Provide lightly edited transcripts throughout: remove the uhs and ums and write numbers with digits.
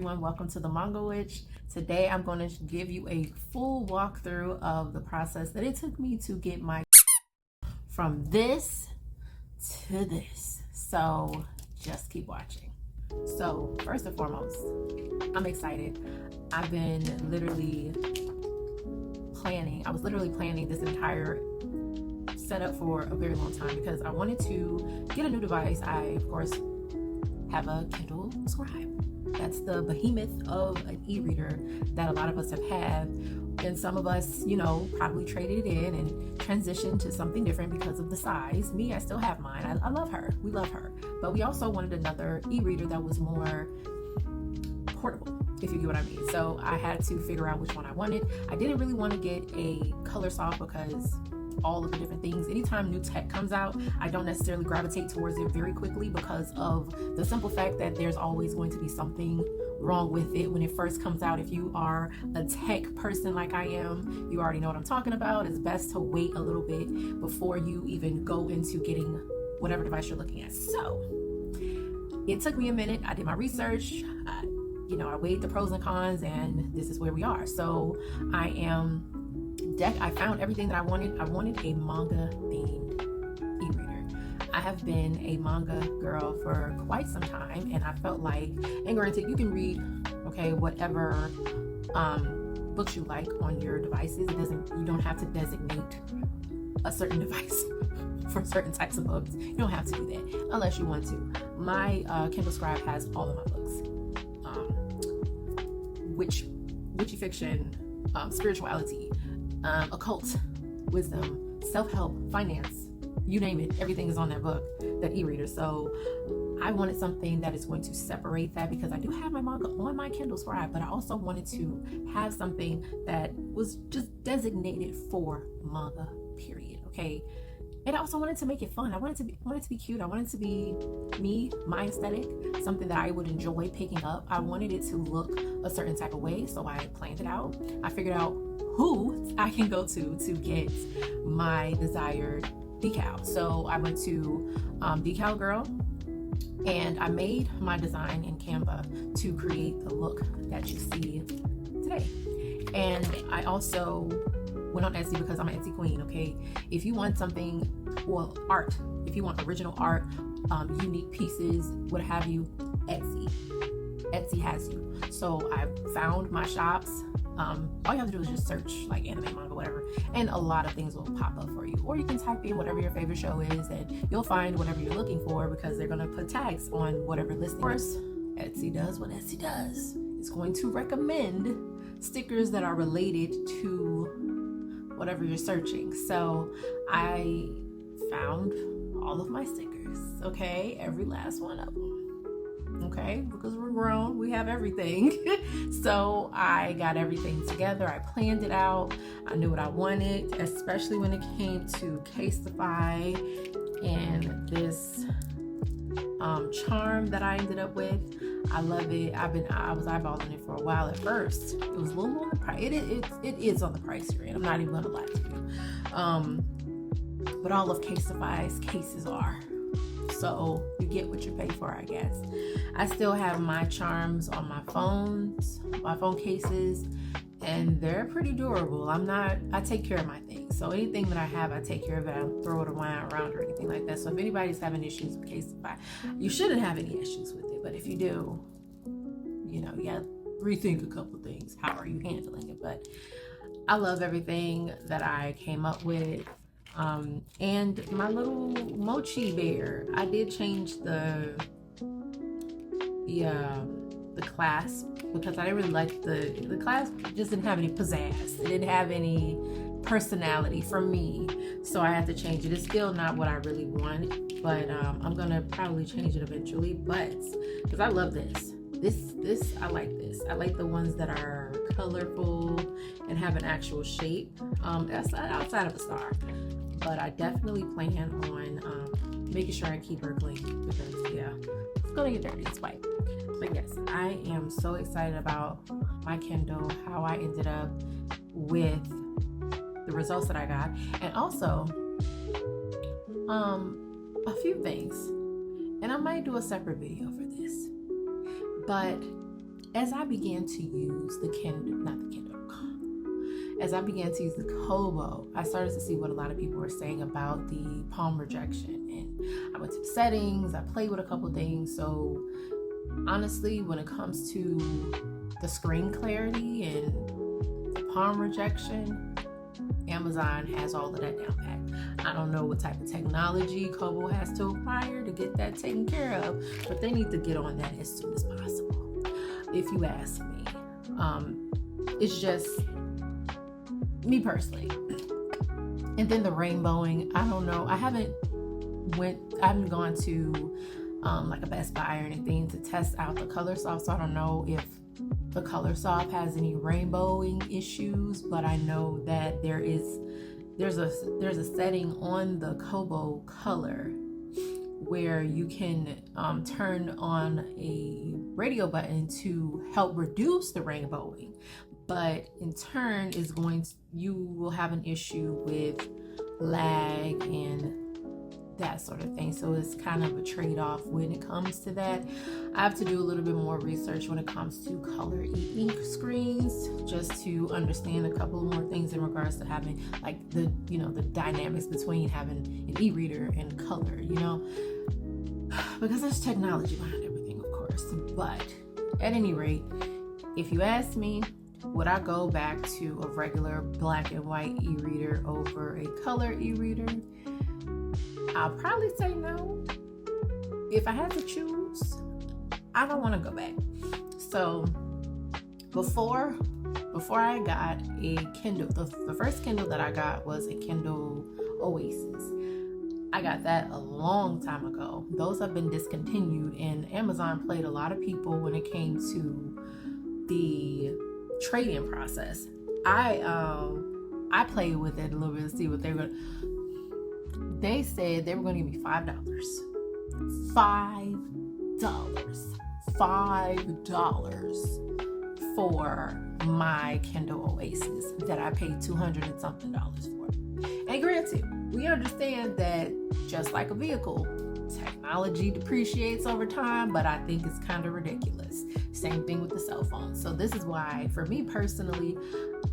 everyone, welcome to the Manga Witch. Today I'm going to give you a full walkthrough of the process that it took me to get my from this to this. So just keep watching. So first and foremost, I'm excited. I've been literally planning, this entire setup for a very long time because I wanted to get a new device. I, of course, have a Kindle Scribe. That's the behemoth of an e-reader that a lot of us have had, and some of us, you know, probably traded it in and transitioned to something different because of the size. Me, I still have mine. I love her. We love her. But we also wanted another e-reader that was more portable, if you get what I mean. So I had to figure out which one I wanted. I didn't really want to get a color soft because all of the different things. Anytime new tech comes out, I don't necessarily gravitate towards it very quickly because of the simple fact that there's always going to be something wrong with it when it first comes out. If you are a tech person like I am, you already know what I'm talking about. It's best to wait a little bit before you even go into getting whatever device you're looking at. So it took me a minute. I did my research. I weighed the pros and cons, and this is where we are. So I found everything that I wanted. I wanted a manga themed e-reader. I have been a manga girl for quite some time, and I felt like, and granted, you can read, whatever books you like on your devices. You don't have to designate a certain device for certain types of books. You don't have to do that unless you want to. My Kindle Scribe has all of my books. Witchy fiction, spirituality, occult, wisdom, self-help, finance, you name it, everything is on that book, that e-reader. So I wanted something that is going to separate that because I do have my manga on my Kindle Scribe, but I also wanted to have something that was just designated for manga, period. Okay. And I also wanted to make it fun. I wanted to be cute. I wanted it to be me, my aesthetic, something that I would enjoy picking up. I wanted it to look a certain type of way, so I planned it out. I figured out who I can go to get my desired decal. So I went to Decal Girl, and I made my design in Canva to create the look that you see today. And I also went on Etsy because I'm an Etsy queen, okay? If you want something, well, art, if you want original art, unique pieces, what have you, Etsy has you. So I found my shops. All you have to do is just search like anime, manga, whatever, and a lot of things will pop up for you. Or you can type in whatever your favorite show is and you'll find whatever you're looking for because they're gonna put tags on whatever listing. Of course, Etsy does what Etsy does. It's going to recommend stickers that are related to whatever you're searching. So I found all of my stickers, okay? Every last one of them, okay? Because we're grown, we have everything. So I got everything together. I planned it out. I knew what I wanted, especially when it came to Casetify and this charm that I ended up with. I love it. I was eyeballing it for a while. At first, it was a little on the price. It is on the pricier end. I'm not even gonna lie to you. But all of Casetify's cases are. So you get what you pay for, I guess. I still have my charms on my phone cases, and they're pretty durable. I take care of my things. So anything that I have, I take care of it. I don't throw it around or anything like that. So if anybody's having issues with Casetify, you shouldn't have any issues with it. But if you do, you gotta rethink a couple things. How are you handling it? But I love everything that I came up with. And my little mochi bear, I did change the clasp because I didn't really like the clasp. Just didn't have any pizzazz. It didn't have any personality for me, so I had to change it. It's still not what I really want, but I'm gonna probably change it eventually. But because I love this I like this. I like the ones that are colorful and have an actual shape. That's outside of a star, but I definitely plan on making sure I keep her clean because it's gonna get dirty. It's white. But yes, I am so excited about my Kindle, how I ended up with the results that I got, and also a few things, and I might do a separate video for this, but as I began to use the Kindle, not the Kindle, as I began to use the Kobo, I started to see what a lot of people were saying about the palm rejection. And I went to the settings, I played with a couple things. So honestly, when it comes to the screen clarity and the palm rejection, Amazon has all of that down pat. I don't know what type of technology Kobo has to acquire to get that taken care of, but they need to get on that as soon as possible, if you ask me. It's just me personally. And then the rainbowing, I don't know. I haven't gone to like a Best Buy or anything to test out the color soft, so I don't know if the color soft has any rainbowing issues, but I know that there's a setting on the Kobo Color where you can turn on a radio button to help reduce the rainbowing, but in turn you will have an issue with lag and that sort of thing. So it's kind of a trade-off when it comes to that. I have to do a little bit more research when it comes to color e-ink screens, just to understand a couple more things in regards to having like the dynamics between having an e-reader and color, because there's technology behind everything, of course. But at any rate, if you ask me, would I go back to a regular black and white e-reader over a color e-reader? I'll probably say no. If I had to choose, I don't want to go back. So before I got a Kindle, the first Kindle that I got was a Kindle Oasis. I got that a long time ago. Those have been discontinued, and Amazon played a lot of people when it came to the trade-in process. I played with it a little bit to see what they were. They said they were going to give me $5 for my Kindle Oasis that I paid $200 and something for. And granted, we understand that just like a vehicle, technology depreciates over time, but I think it's kind of ridiculous. Same thing with the cell phone. So this is why, for me personally,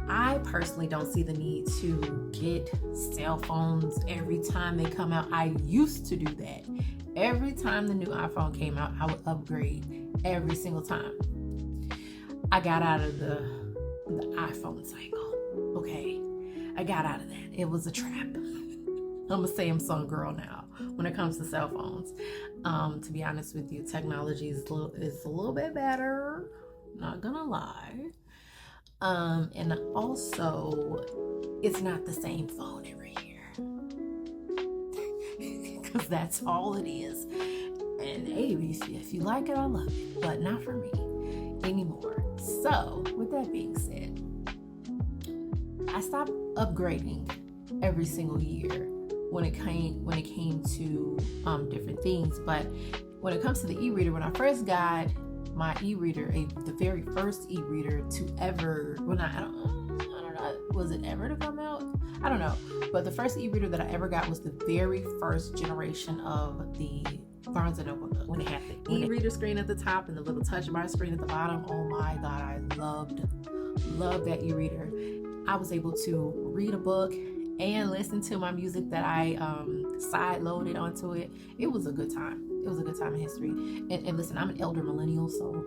I personally don't see the need to get cell phones every time they come out. I used to do that. Every time the new iPhone came out, I would upgrade every single time. I got out of the iPhone cycle. Okay, I got out of that. It was a trap. I'm a Samsung girl now when it comes to cell phones. To be honest with you, technology is a little bit better. Not gonna lie. And also, it's not the same phone every year. Because that's all it is. And hey, if you like it, I love it. But not for me anymore. So, with that being said, I stopped upgrading every single year when it came to different things. But when it comes to the e-reader, when I first got my e-reader, the very first e-reader to ever, I don't know, was it ever to come out? I don't know. But the first e-reader that I ever got was the very first generation of the Barnes & Noble, when it had the e-reader screen at the top and the little touch bar screen at the bottom. Oh my God, I loved that e-reader. I was able to read a book and listen to my music that I side loaded onto it. It was a good time. It was a good time in history. And listen, I'm an elder millennial, so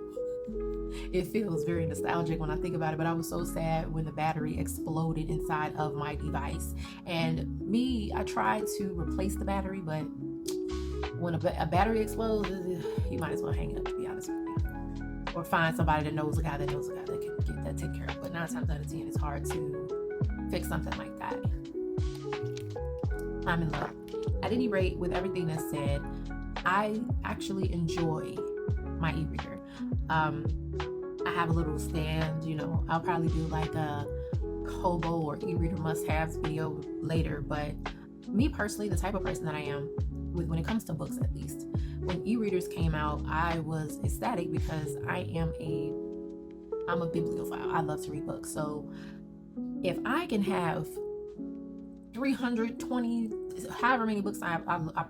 it feels very nostalgic when I think about it. But I was so sad when the battery exploded inside of my device. And I tried to replace the battery, but when a battery explodes, you might as well hang it up, to be honest with you. Or find somebody that knows a guy that can get that taken care of. But 9 times out of 10, it's hard to fix something like that. I'm in love. At any rate, with everything that's said, I actually enjoy my e-reader. I have a little stand, I'll probably do like a Kobo or e-reader must-haves video later, but me personally, the type of person that I am, when it comes to books at least, when e-readers came out, I was ecstatic because I'm a bibliophile. I love to read books. So if I can have 320, however many books I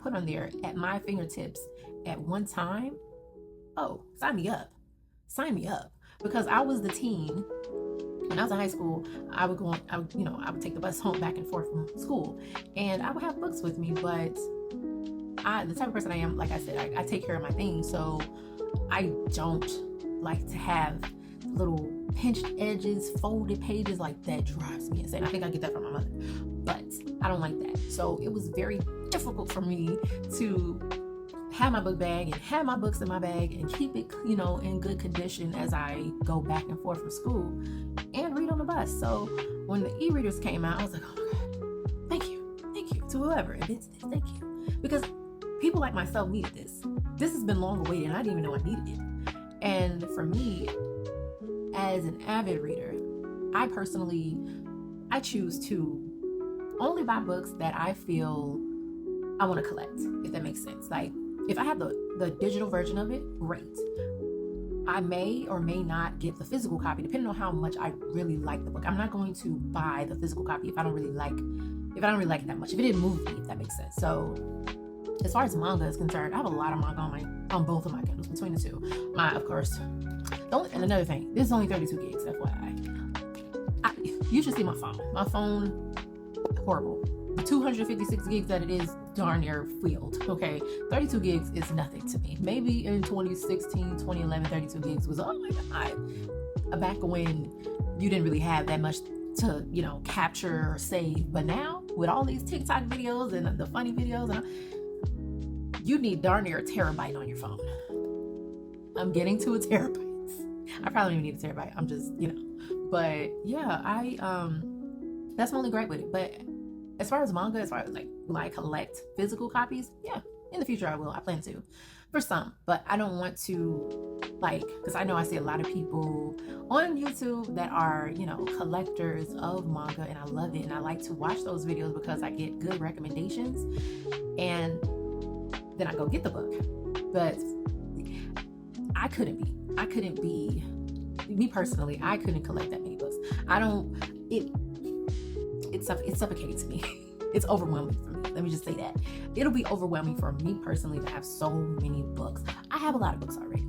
put on there at my fingertips at one time, oh, sign me up. because I was the teen. When I was in high school, I would I would take the bus home back and forth from school, and I would have books with me. But the type of person I am, like I said, I take care of my things, so I don't like to have little pinched edges, folded pages. Like, that drives me insane. I think I get that from my mother, but I don't like that. So it was very difficult for me to have my book bag and have my books in my bag and keep it, in good condition as I go back and forth from school and read on the bus. So when the e-readers came out, I was like, oh my God, thank you to whoever invented this, thank you. Because people like myself needed this. This has been long awaited, and I didn't even know I needed it. And for me, as an avid reader, I choose to only buy books that I feel I want to collect, if that makes sense. Like, if I have the digital version of it, great. I may or may not get the physical copy, depending on how much I really like the book. I'm not going to buy the physical copy if I don't really like it that much, if it didn't move me, if that makes sense. So as far as manga is concerned, I have a lot of manga on both of my Kindles, between the two. Of course, and another thing, this is only 32 gigs, FYI. You should see my phone. My phone, horrible. The 256 gigs that it is, darn near filled. Okay, 32 gigs is nothing to me. Maybe in 2016, 2011, 32 gigs was, oh my God, back when you didn't really have that much to, capture or save. But now, with all these TikTok videos and the funny videos, you need darn near a terabyte on your phone. I'm getting to a terabyte. I probably don't even need a terabyte. I'm just, But yeah, that's my only gripe with it. But as far as manga, as far as will I collect physical copies? Yeah, in the future I will. I plan to, for some. But I don't want to, because I know I see a lot of people on YouTube that are, collectors of manga, and I love it. And I like to watch those videos because I get good recommendations, and then I go get the book. But I couldn't be, me personally, I couldn't collect that many books. It suffocates me. It's overwhelming for me. Let me just say that. It'll be overwhelming for me personally to have so many books. I have a lot of books already.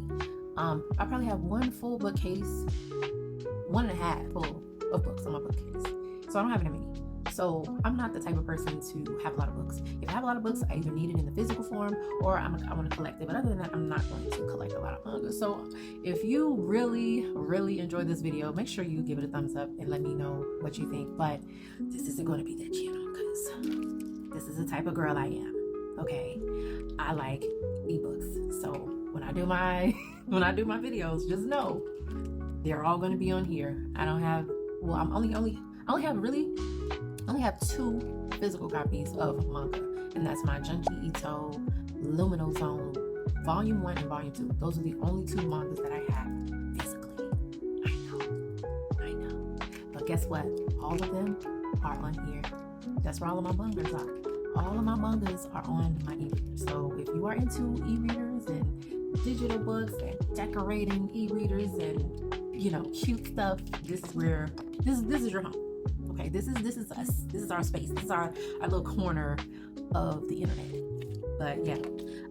I probably have one full bookcase, 1.5 full of books on my bookcase. So I don't have that many. So I'm not the type of person to have a lot of books. If I have a lot of books, I either need it in the physical form or I want to collect it. But other than that, I'm not going to collect a lot of manga. So if you really, really enjoyed this video, make sure you give it a thumbs up and let me know what you think. But this isn't going to be that channel because this is the type of girl I am. Okay, I like ebooks. So when I do my videos, just know they're all going to be on here. I don't have. Well, I only have 2 physical copies of manga, and that's my Junki Ito Luminal Zone Volume 1 and Volume 2. Those are the only 2 mangas that I have physically. I know. But guess what? All of them are on here. That's where all of my mangas are. All of my mangas are on my e-readers. So if you are into e-readers and digital books and decorating e-readers and cute stuff, this is your home. Okay, this is us. This is our space. This is our little corner of the internet. But yeah,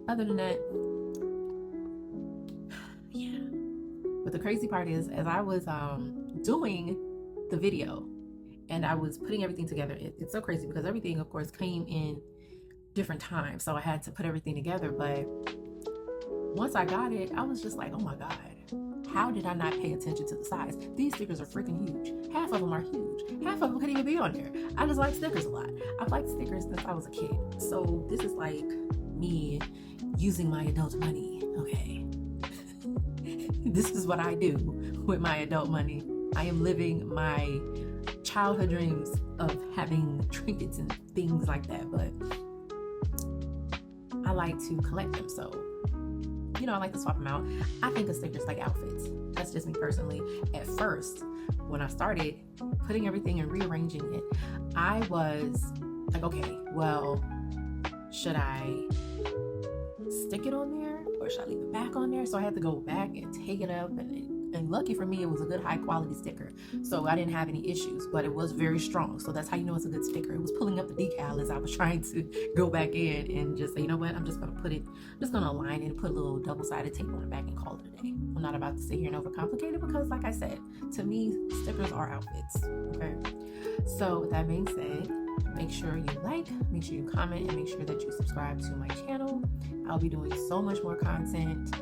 other than that, yeah. But the crazy part is, as I was doing the video and I was putting everything together, it's so crazy because everything, of course, came in different times. So I had to put everything together. But once I got it, I was just like, oh my God. How did I not pay attention to the size? These stickers are freaking huge. Half of them are huge. Half of them couldn't even be on there. I just like stickers a lot. I've liked stickers since I was a kid. So this is like me using my adult money, okay? This is what I do with my adult money. I am living my childhood dreams of having trinkets and things like that, but I like to collect them, so I like to swap them out. I think of stickers like outfits. That's just me personally. At first, when I started putting everything and rearranging it, I was like, okay, well, should I stick it on there or should I leave it back on there? So I had to go back and take it up and And lucky for me, it was a good high quality sticker, so I didn't have any issues, but it was very strong. So that's how you know it's a good sticker. It was pulling up the decal as I was trying to go back in and just say, you know what, I'm just gonna align it and put a little double-sided tape on the back and call it a day. I'm not about to sit here and overcomplicate it, because like I said, to me, stickers are outfits. Okay, so with that being said, make sure you like, make sure you comment, and make sure that you subscribe to my channel. I'll be doing so much more content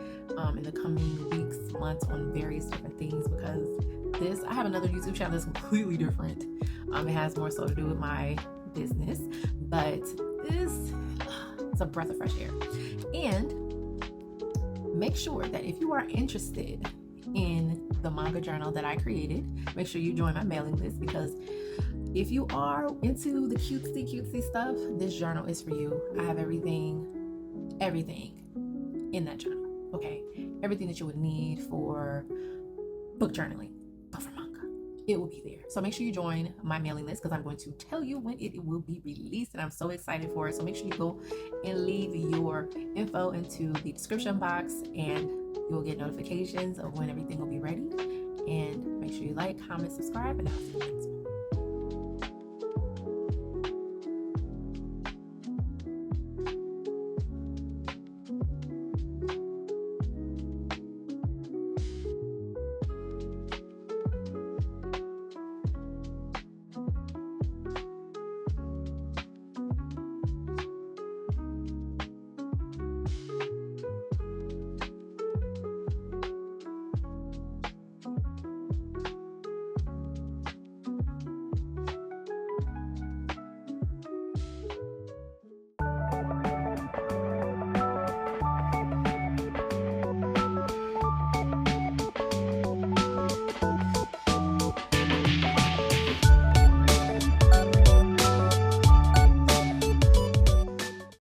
in the coming weeks, months, on various different things, because I have another YouTube channel that's completely different. It has more so to do with my business, but this, it's a breath of fresh air. And make sure that if you are interested in the manga journal that I created, make sure you join my mailing list, because if you are into the cutesy stuff, this journal is for you. I have everything in that journal. Okay, everything that you would need for book journaling, but for manga, it will be there. So make sure you join my mailing list, because I'm going to tell you when it will be released, and I'm so excited for it. So make sure you go and leave your info into the description box, and you'll get notifications of when everything will be ready. And make sure you like, comment, subscribe, and I'll see you next time.